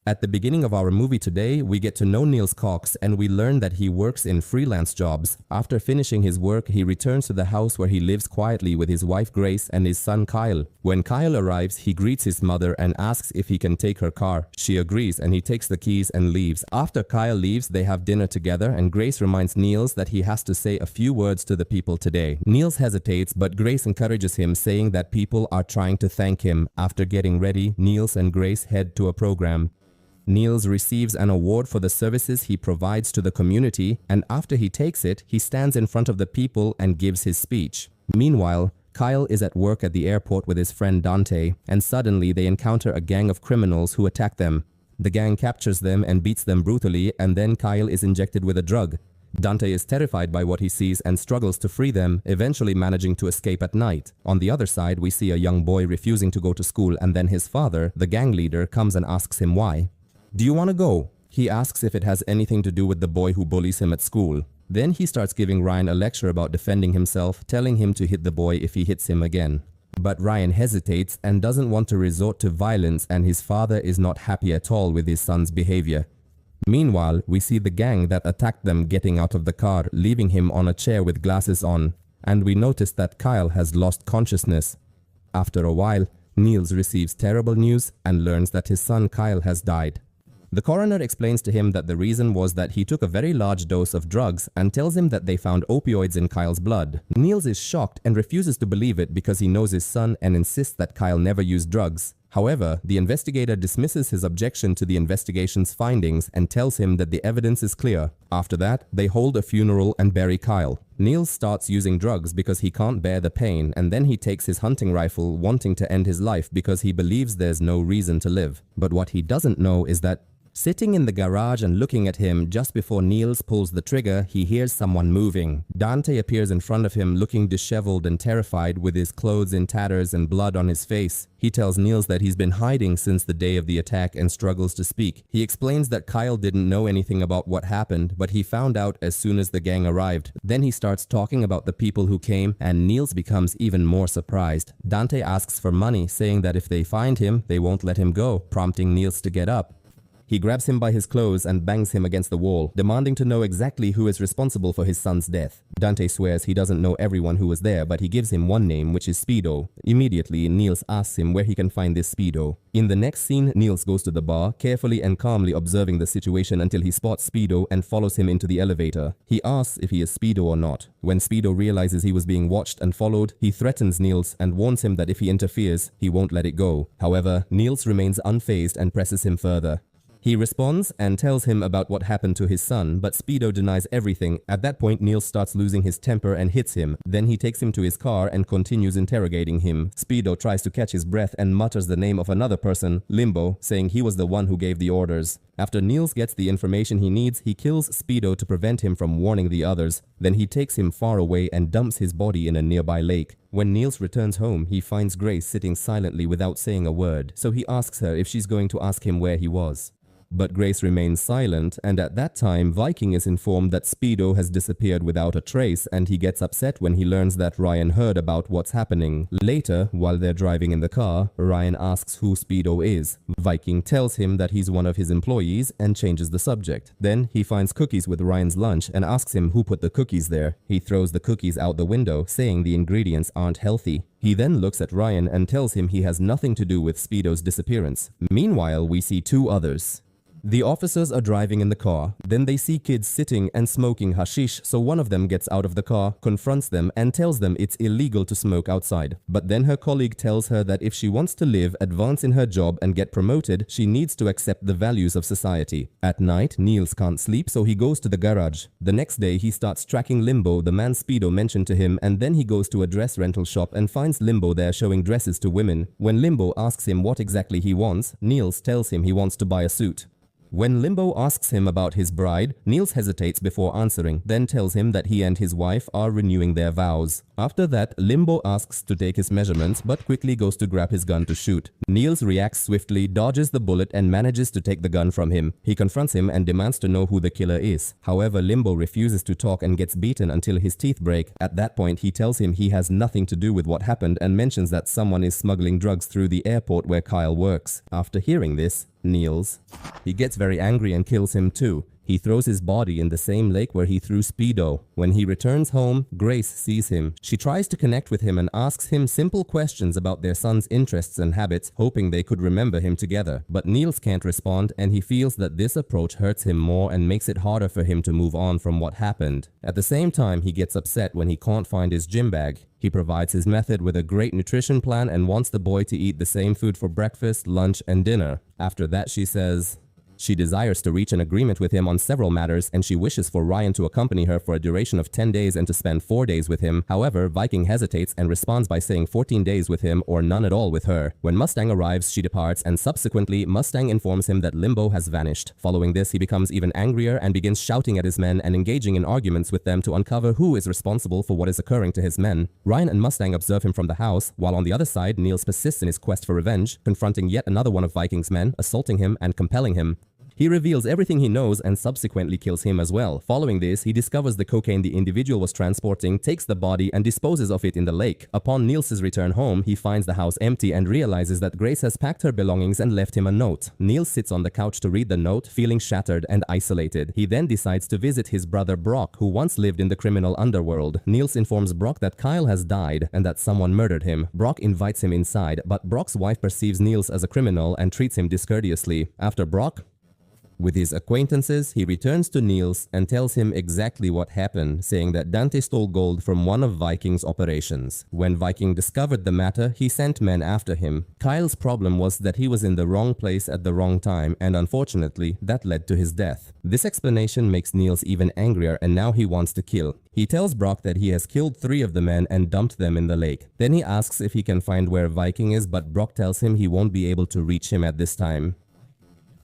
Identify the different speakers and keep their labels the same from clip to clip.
Speaker 1: At the beginning of our movie today, we get to know Niels Cox and we learn that he works in freelance jobs. After finishing his work, he returns to the house where he lives quietly with his wife Grace and his son Kyle. When Kyle arrives, he greets his mother and asks if he can take her car. She agrees and he takes the keys and leaves. After Kyle leaves, they have dinner together and Grace reminds Niels that he has to say a few words to the people today. Niels hesitates, but Grace encourages him, saying that people are trying to thank him. After getting ready, Niels and Grace head to a program. Niels receives an award for the services he provides to the community, and after he takes it, he stands in front of the people and gives his speech. Meanwhile, Kyle is at work at the airport with his friend Dante, and suddenly they encounter a gang of criminals who attack them. The gang captures them and beats them brutally, and then Kyle is injected with a drug. Dante is terrified by what he sees and struggles to free them, eventually managing to escape at night. On the other side, we see a young boy refusing to go to school, and then his father, the gang leader, comes and asks him why. "Do you want to go?" He asks if it has anything to do with the boy who bullies him at school. Then he starts giving Ryan a lecture about defending himself, telling him to hit the boy if he hits him again. But Ryan hesitates and doesn't want to resort to violence, and his father is not happy at all with his son's behavior. Meanwhile, we see the gang that attacked them getting out of the car, leaving him on a chair with glasses on, and we notice that Kyle has lost consciousness. After a while, Niels receives terrible news and learns that his son Kyle has died. The coroner explains to him that the reason was that he took a very large dose of drugs and tells him that they found opioids in Kyle's blood. Niels is shocked and refuses to believe it because he knows his son and insists that Kyle never used drugs. However, the investigator dismisses his objection to the investigation's findings and tells him that the evidence is clear. After that, they hold a funeral and bury Kyle. Niels starts using drugs because he can't bear the pain, and then he takes his hunting rifle, wanting to end his life because he believes there's no reason to live. But what he doesn't know is that sitting in the garage and looking at him just before Niels pulls the trigger, he hears someone moving. Dante appears in front of him looking disheveled and terrified with his clothes in tatters and blood on his face. He tells Niels that he's been hiding since the day of the attack and struggles to speak. He explains that Kyle didn't know anything about what happened, but he found out as soon as the gang arrived. Then he starts talking about the people who came, and Niels becomes even more surprised. Dante asks for money, saying that if they find him, they won't let him go, prompting Niels to get up. He grabs him by his clothes and bangs him against the wall, demanding to know exactly who is responsible for his son's death. Dante swears he doesn't know everyone who was there, but he gives him one name, which is Speedo. Immediately, Niels asks him where he can find this Speedo. In the next scene, Niels goes to the bar, carefully and calmly observing the situation until he spots Speedo and follows him into the elevator. He asks if he is Speedo or not. When Speedo realizes he was being watched and followed, he threatens Niels and warns him that if he interferes, he won't let it go. However, Niels remains unfazed and presses him further. He responds and tells him about what happened to his son, but Speedo denies everything. At that point, Niels starts losing his temper and hits him. Then he takes him to his car and continues interrogating him. Speedo tries to catch his breath and mutters the name of another person, Limbo, saying he was the one who gave the orders. After Niels gets the information he needs, he kills Speedo to prevent him from warning the others. Then he takes him far away and dumps his body in a nearby lake. When Niels returns home, he finds Grace sitting silently without saying a word, so he asks her if she's going to ask him where he was. But Grace remains silent, and at that time, Viking is informed that Speedo has disappeared without a trace, and he gets upset when he learns that Ryan heard about what's happening. Later, while they're driving in the car, Ryan asks who Speedo is. Viking tells him that he's one of his employees and changes the subject. Then he finds cookies with Ryan's lunch and asks him who put the cookies there. He throws the cookies out the window, saying the ingredients aren't healthy. He then looks at Ryan and tells him he has nothing to do with Speedo's disappearance. Meanwhile, we see two others. The officers are driving in the car. Then they see kids sitting and smoking hashish, so one of them gets out of the car, confronts them, and tells them it's illegal to smoke outside. But then her colleague tells her that if she wants to live, advance in her job, and get promoted, she needs to accept the values of society. At night, Niels can't sleep, so he goes to the garage. The next day, he starts tracking Limbo, the man Speedo mentioned to him, and then he goes to a dress rental shop and finds Limbo there showing dresses to women. When Limbo asks him what exactly he wants, Niels tells him he wants to buy a suit. When Limbo asks him about his bride, Niels hesitates before answering, then tells him that he and his wife are renewing their vows. After that, Limbo asks to take his measurements, but quickly goes to grab his gun to shoot. Niels reacts swiftly, dodges the bullet, and manages to take the gun from him. He confronts him and demands to know who the killer is. However, Limbo refuses to talk and gets beaten until his teeth break. At that point, he tells him he has nothing to do with what happened and mentions that someone is smuggling drugs through the airport where Kyle works. After hearing this, Niels. He gets very angry and kills him too. He throws his body in the same lake where he threw Speedo. When he returns home, Grace sees him. She tries to connect with him and asks him simple questions about their son's interests and habits, hoping they could remember him together. But Niels can't respond, and he feels that this approach hurts him more and makes it harder for him to move on from what happened. At the same time, he gets upset when he can't find his gym bag. He provides his method with a great nutrition plan and wants the boy to eat the same food for breakfast, lunch, and dinner. After that, she says she desires to reach an agreement with him on several matters, and she wishes for Ryan to accompany her for a duration of 10 days and to spend 4 days with him. However, Viking hesitates and responds by saying 14 days with him or none at all with her. When Mustang arrives, she departs, and subsequently, Mustang informs him that Limbo has vanished. Following this, he becomes even angrier and begins shouting at his men and engaging in arguments with them to uncover who is responsible for what is occurring to his men. Ryan and Mustang observe him from the house, while on the other side, Niels persists in his quest for revenge, confronting yet another one of Viking's men, assaulting him and compelling him. He reveals everything he knows and subsequently kills him as well. Following this, he discovers the cocaine the individual was transporting, takes the body, and disposes of it in the lake. Upon Niels' return home, he finds the house empty and realizes that Grace has packed her belongings and left him a note. Niels sits on the couch to read the note, feeling shattered and isolated. He then decides to visit his brother Brock, who once lived in the criminal underworld. Niels informs Brock that Kyle has died and that someone murdered him. Brock invites him inside, but Brock's wife perceives Niels as a criminal and treats him discourteously. After Brock with his acquaintances, he returns to Niels and tells him exactly what happened, saying that Dante stole gold from one of Viking's operations. When Viking discovered the matter, he sent men after him. Kyle's problem was that he was in the wrong place at the wrong time, and unfortunately, that led to his death. This explanation makes Niels even angrier, and now he wants to kill. He tells Brock that he has killed 3 of the men and dumped them in the lake. Then he asks if he can find where Viking is, but Brock tells him he won't be able to reach him at this time.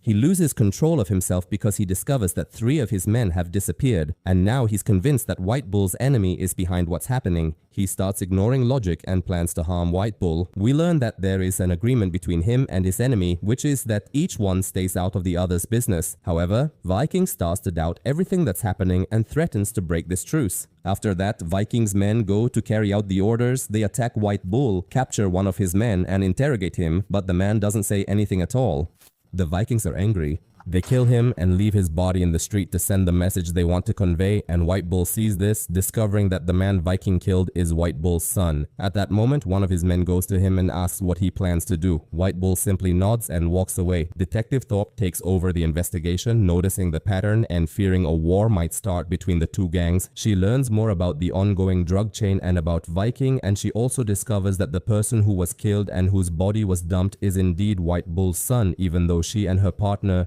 Speaker 1: He loses control of himself because he discovers that 3 of his men have disappeared, and now he's convinced that White Bull's enemy is behind what's happening. He starts ignoring logic and plans to harm White Bull. We learn that there is an agreement between him and his enemy, which is that each one stays out of the other's business. However, Viking starts to doubt everything that's happening and threatens to break this truce. After that, Viking's men go to carry out the orders. They attack White Bull, capture one of his men, and interrogate him, but the man doesn't say anything at all. The Vikings are angry. They kill him and leave his body in the street to send the message they want to convey, and White Bull sees this, discovering that the man Viking killed is White Bull's son. At that moment, one of his men goes to him and asks what he plans to do. White Bull simply nods and walks away. Detective Thorpe takes over the investigation, noticing the pattern and fearing a war might start between the 2 gangs. She learns more about the ongoing drug chain and about Viking, and she also discovers that the person who was killed and whose body was dumped is indeed White Bull's son, even though she and her partner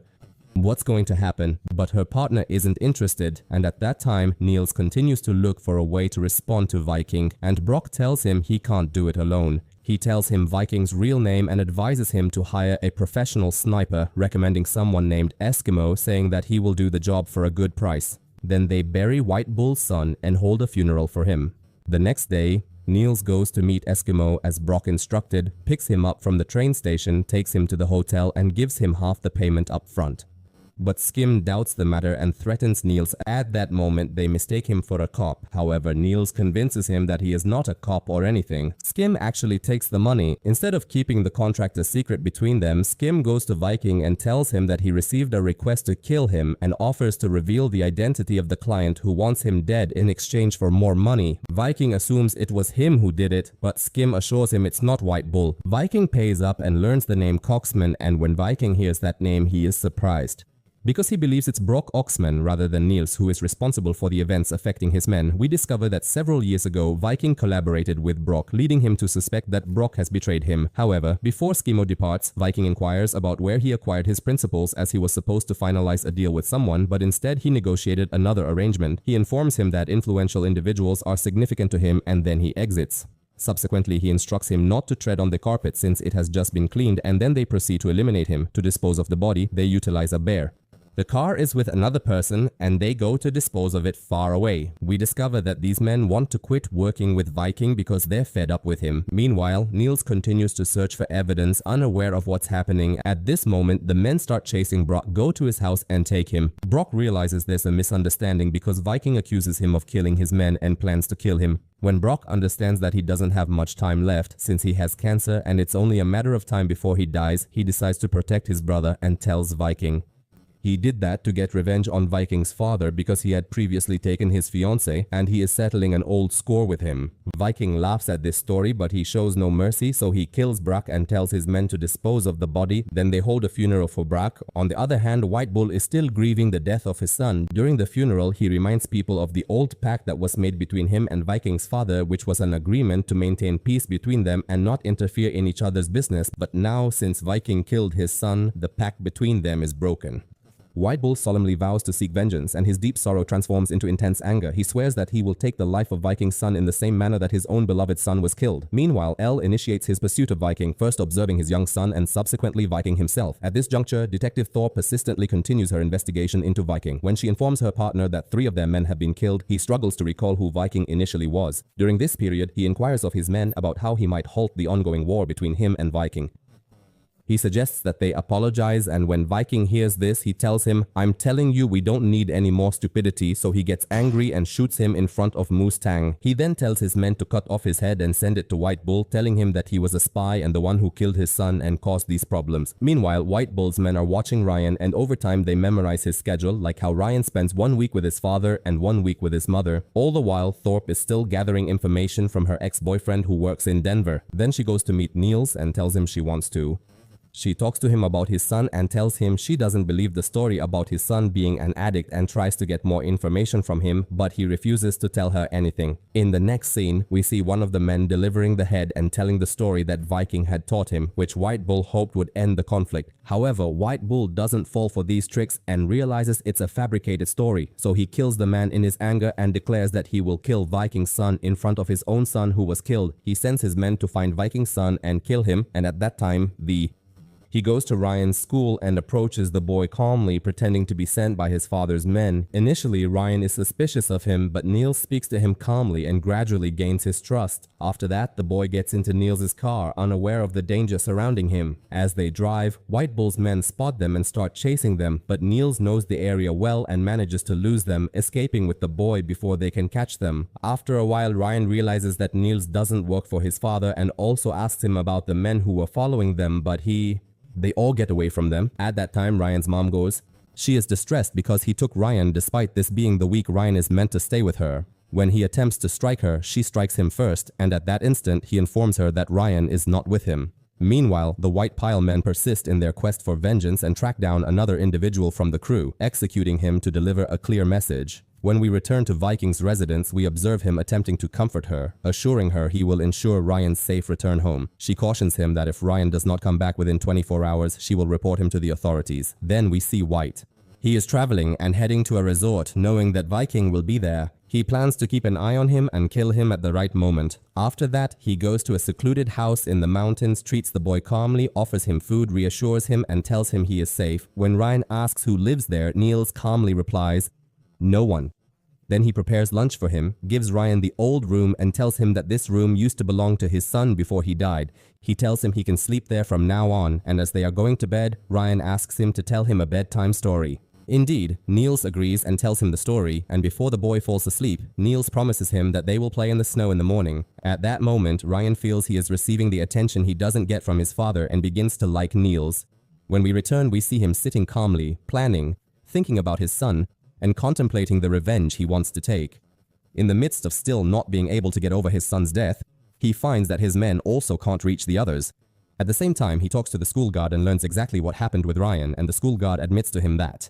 Speaker 1: what's going to happen, but her partner isn't interested, and at that time, Niels continues to look for a way to respond to Viking, and Brock tells him he can't do it alone. He tells him Viking's real name and advises him to hire a professional sniper, recommending someone named Eskimo, saying that he will do the job for a good price. Then they bury White Bull's son and hold a funeral for him. The next day, Niels goes to meet Eskimo as Brock instructed, picks him up from the train station, takes him to the hotel, and gives him half the payment up front. But Skim doubts the matter and threatens Niels. At that moment, they mistake him for a cop. However, Niels convinces him that he is not a cop or anything. Skim actually takes the money. Instead of keeping the contract a secret between them, Skim goes to Viking and tells him that he received a request to kill him and offers to reveal the identity of the client who wants him dead in exchange for more money. Viking assumes it was him who did it, but Skim assures him it's not White Bull. Viking pays up and learns the name Coxman, and when Viking hears that name, he is surprised. Because he believes it's Brock Oxman rather than Niels who is responsible for the events affecting his men, we discover that several years ago, Viking collaborated with Brock, leading him to suspect that Brock has betrayed him. However, before Skimo departs, Viking inquires about where he acquired his principles, as he was supposed to finalize a deal with someone, but instead he negotiated another arrangement. He informs him that influential individuals are significant to him, and then he exits. Subsequently, he instructs him not to tread on the carpet since it has just been cleaned, and then they proceed to eliminate him. To dispose of the body, they utilize a bear. The car is with another person and they go to dispose of it far away. We discover that these men want to quit working with Viking because they're fed up with him. Meanwhile, Niels continues to search for evidence, unaware of what's happening. At this moment, the men start chasing Brock, go to his house and take him. Brock realizes there's a misunderstanding because Viking accuses him of killing his men and plans to kill him. When Brock understands that he doesn't have much time left since he has cancer and it's only a matter of time before he dies, he decides to protect his brother and tells Viking. He did that to get revenge on Viking's father because he had previously taken his fiancée and he is settling an old score with him. Viking laughs at this story, but he shows no mercy, so he kills Brock and tells his men to dispose of the body. Then they hold a funeral for Brock. On the other hand, White Bull is still grieving the death of his son. During the funeral, he reminds people of the old pact that was made between him and Viking's father, which was an agreement to maintain peace between them and not interfere in each other's business. But now, since Viking killed his son, the pact between them is broken. White Bull solemnly vows to seek vengeance, and his deep sorrow transforms into intense anger. He swears that he will take the life of Viking's son in the same manner that his own beloved son was killed. Meanwhile, El initiates his pursuit of Viking, first observing his young son and subsequently Viking himself. At this juncture, Detective Thor persistently continues her investigation into Viking. When she informs her partner that 3 of their men have been killed, he struggles to recall who Viking initially was. During this period, he inquires of his men about how he might halt the ongoing war between him and Viking. He suggests that they apologize, and when Viking hears this, he tells him, "I'm telling you we don't need any more stupidity," so he gets angry and shoots him in front of Mustang. He then tells his men to cut off his head and send it to White Bull, telling him that he was a spy and the one who killed his son and caused these problems. Meanwhile, White Bull's men are watching Ryan, and over time they memorize his schedule, like how Ryan spends 1 week with his father and 1 week with his mother. All the while, Thorpe is still gathering information from her ex-boyfriend who works in Denver. Then she goes to meet Niels and tells him she wants to. She talks to him about his son and tells him she doesn't believe the story about his son being an addict and tries to get more information from him, but he refuses to tell her anything. In the next scene, we see one of the men delivering the head and telling the story that Viking had taught him, which White Bull hoped would end the conflict. However, White Bull doesn't fall for these tricks and realizes it's a fabricated story, so he kills the man in his anger and declares that he will kill Viking's son in front of his own son who was killed. He sends his men to find Viking's son and kill him, and at that time, he goes to Ryan's school and approaches the boy calmly, pretending to be sent by his father's men. Initially, Ryan is suspicious of him, but Niels speaks to him calmly and gradually gains his trust. After that, the boy gets into Niels' car, unaware of the danger surrounding him. As they drive, White Bull's men spot them and start chasing them, but Niels knows the area well and manages to lose them, escaping with the boy before they can catch them. After a while, Ryan realizes that Niels doesn't work for his father and also asks him about the men who were following them, but they all get away from them. At that time, Ryan's mom goes. She is distressed because he took Ryan despite this being the week Ryan is meant to stay with her. When he attempts to strike her, she strikes him first, and at that instant, he informs her that Ryan is not with him. Meanwhile, the White Pile men persist in their quest for vengeance and track down another individual from the crew, executing him to deliver a clear message. When we return to Viking's residence, we observe him attempting to comfort her, assuring her he will ensure Ryan's safe return home. She cautions him that if Ryan does not come back within 24 hours, she will report him to the authorities. Then we see White. He is traveling and heading to a resort, knowing that Viking will be there. He plans to keep an eye on him and kill him at the right moment. After that, he goes to a secluded house in the mountains, treats the boy calmly, offers him food, reassures him, and tells him he is safe. When Ryan asks who lives there, Niels calmly replies, "No one." Then he prepares lunch for him, gives Ryan the old room and tells him that this room used to belong to his son before he died. He tells him he can sleep there from now on, and as they are going to bed, Ryan asks him to tell him a bedtime story. Indeed, Niels agrees and tells him the story, and before the boy falls asleep, Niels promises him that they will play in the snow in the morning. At that moment, Ryan feels he is receiving the attention he doesn't get from his father and begins to like Niels. When we return, we see him sitting calmly, planning, thinking about his son, and contemplating the revenge he wants to take. In the midst of still not being able to get over his son's death, he finds that his men also can't reach the others. At the same time, he talks to the school guard and learns exactly what happened with Ryan, and the school guard admits to him that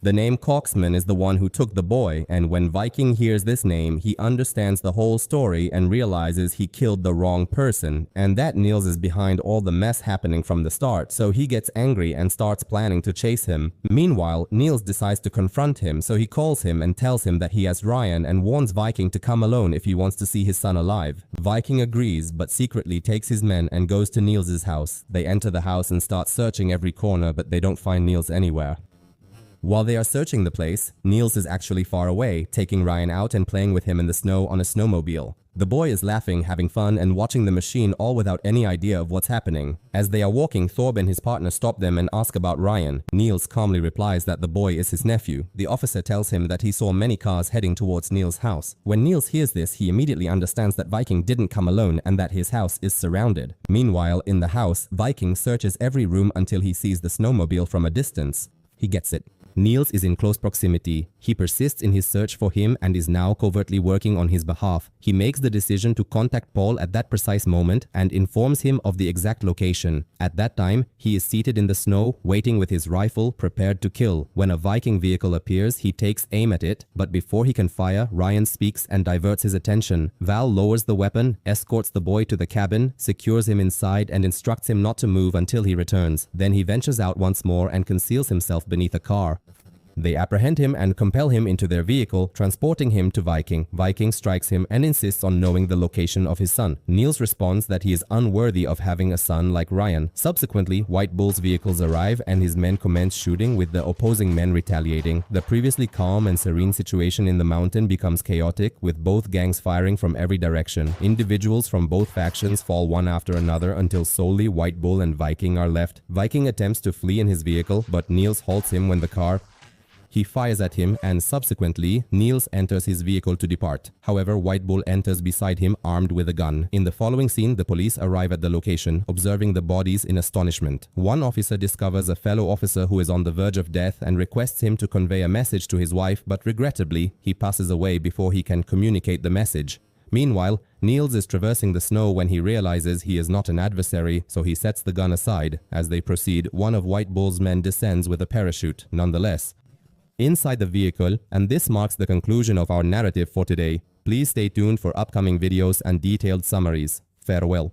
Speaker 1: the name Coxman is the one who took the boy, and when Viking hears this name, he understands the whole story and realizes he killed the wrong person, and that Niels is behind all the mess happening from the start, so he gets angry and starts planning to chase him. Meanwhile, Niels decides to confront him, so he calls him and tells him that he has Ryan and warns Viking to come alone if he wants to see his son alive. Viking agrees, but secretly takes his men and goes to Niels' house. They enter the house and start searching every corner, but they don't find Niels anywhere. While they are searching the place, Niels is actually far away, taking Ryan out and playing with him in the snow on a snowmobile. The boy is laughing, having fun, and watching the machine, all without any idea of what's happening. As they are walking, Thorb and his partner stop them and ask about Ryan. Niels calmly replies that the boy is his nephew. The officer tells him that he saw many cars heading towards Niels' house. When Niels hears this, he immediately understands that Viking didn't come alone and that his house is surrounded. Meanwhile, in the house, Viking searches every room until he sees the snowmobile from a distance. He gets it. Niels is in close proximity. He persists in his search for him and is now covertly working on his behalf. He makes the decision to contact Paul at that precise moment and informs him of the exact location. At that time, he is seated in the snow, waiting with his rifle, prepared to kill. When a Viking vehicle appears, he takes aim at it, but before he can fire, Ryan speaks and diverts his attention. Val lowers the weapon, escorts the boy to the cabin, secures him inside, and instructs him not to move until he returns. Then he ventures out once more and conceals himself beneath a car. They apprehend him and compel him into their vehicle, transporting him to Viking. Viking strikes him and insists on knowing the location of his son. Niels responds that he is unworthy of having a son like Ryan. Subsequently, White Bull's vehicles arrive and his men commence shooting, with the opposing men retaliating. The previously calm and serene situation in the mountain becomes chaotic, with both gangs firing from every direction. Individuals from both factions fall one after another until solely White Bull and Viking are left. Viking attempts to flee in his vehicle, but Niels halts him when the car He fires at him and subsequently, Niels enters his vehicle to depart. However, White Bull enters beside him armed with a gun. In the following scene, the police arrive at the location, observing the bodies in astonishment. One officer discovers a fellow officer who is on the verge of death and requests him to convey a message to his wife, but regrettably, he passes away before he can communicate the message. Meanwhile, Niels is traversing the snow when he realizes he is not an adversary, so he sets the gun aside. As they proceed, one of White Bull's men descends with a parachute. Nonetheless, inside the vehicle, and this marks the conclusion of our narrative for today. Please stay tuned for upcoming videos and detailed summaries. Farewell.